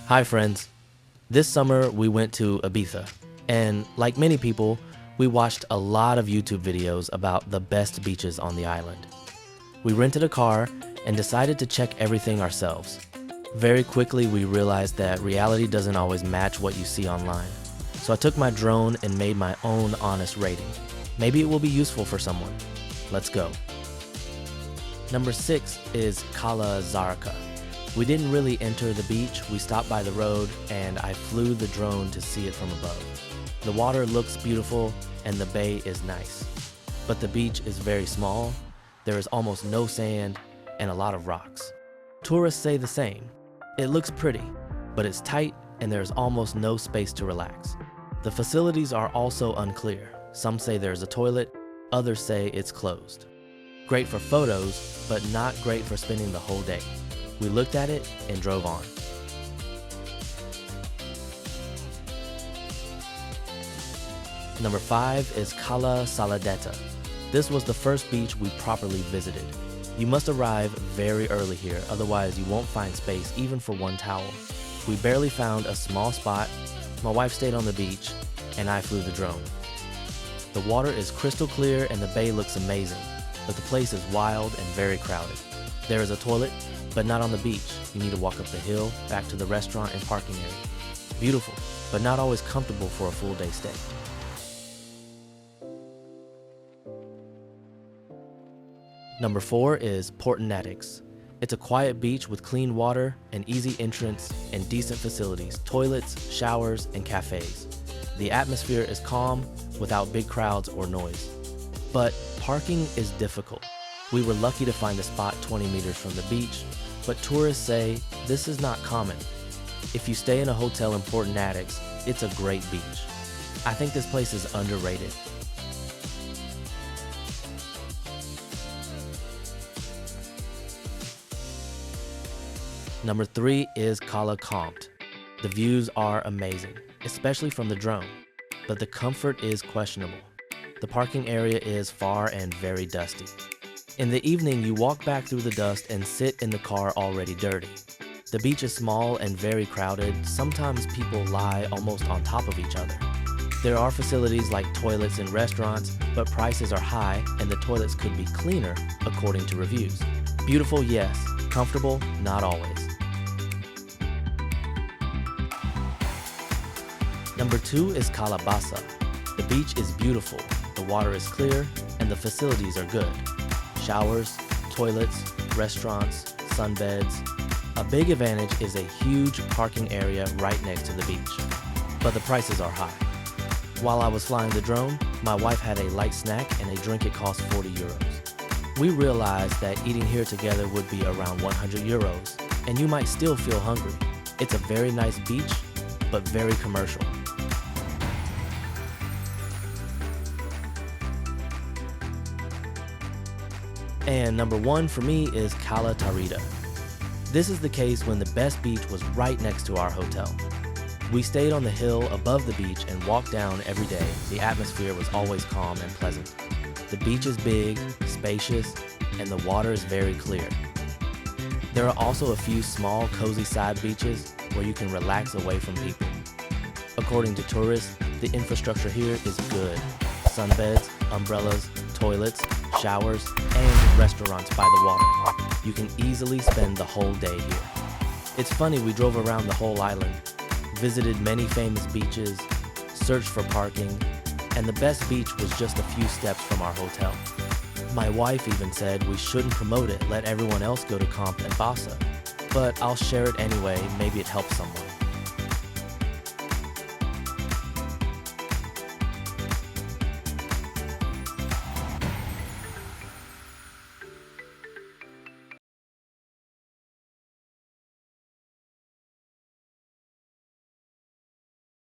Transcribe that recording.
Hi friends. This summer we went to Ibiza, and like many people, we watched a lot of YouTube videos about the best beaches on the island. We rented a car and decided to check everything ourselves. Very quickly we realized that reality doesn't always match what you see online. So I took my drone and made my own honest rating. Maybe it will be useful for someone. Let's go. Number 6 is Cala Xarraca. We didn't really enter the beach, we stopped by the road and I flew the drone to see it from above. The water looks beautiful and the bay is nice. But the beach is very small, there is almost no sand and a lot of rocks. Tourists say the same. It looks pretty, but it's tight and there's almost no space to relax. The facilities are also unclear. Some say there's a toilet, others say it's closed. Great for photos, but not great for spending the whole day. We looked at it and drove on. Number 5 is Cala Saladeta. This was the first beach we properly visited. You must arrive very early here, otherwise you won't find space even for one towel. We barely found a small spot. My wife stayed on the beach and I flew the drone. The water is crystal clear and the bay looks amazing, but the place is wild and very crowded. There is a toilet, but not on the beach. You need to walk up the hill, back to the restaurant and parking area. Beautiful, but not always comfortable for a full day stay. Number 4 is Portinatx. It's a quiet beach with clean water, an easy entrance, and decent facilities, toilets, showers, and cafes. The atmosphere is calm, without big crowds or noise. But parking is difficult. We were lucky to find a spot 20 meters from the beach, but tourists say this is not common. If you stay in a hotel in Portinatx, it's a great beach. I think this place is underrated. Number 3 is Cala Comte. The views are amazing, especially from the drone, but the comfort is questionable. The parking area is far and very dusty. In the evening, you walk back through the dust and sit in the car already dirty. The beach is small and very crowded. Sometimes people lie almost on top of each other. There are facilities like toilets and restaurants, but prices are high and the toilets could be cleaner according to reviews. Beautiful, yes. Comfortable, not always. Number 2 is Cala Bassa. The beach is beautiful, the water is clear, and the facilities are good. Showers, toilets, restaurants, sunbeds. A big advantage is a huge parking area right next to the beach, but the prices are high. While I was flying the drone, my wife had a light snack and a drink. It cost 40 euros. We realized that eating here together would be around 100 euros, and you might still feel hungry. It's a very nice beach, but very commercial. And number 1 for me is Cala Tarida. This is the case when the best beach was right next to our hotel. We stayed on the hill above the beach and walked down every day. The atmosphere was always calm and pleasant. The beach is big, spacious, and the water is very clear. There are also a few small, cozy side beaches where you can relax away from people. According to tourists, the infrastructure here is good. Sunbeds, umbrellas, toilets, showers, and restaurants by the water. You can easily spend the whole day here. It's funny, we drove around the whole island, visited many famous beaches, searched for parking, and the best beach was just a few steps from our hotel. My wife even said we shouldn't promote it, let everyone else go to Comte and Bassa. But I'll share it anyway, maybe it helps someone.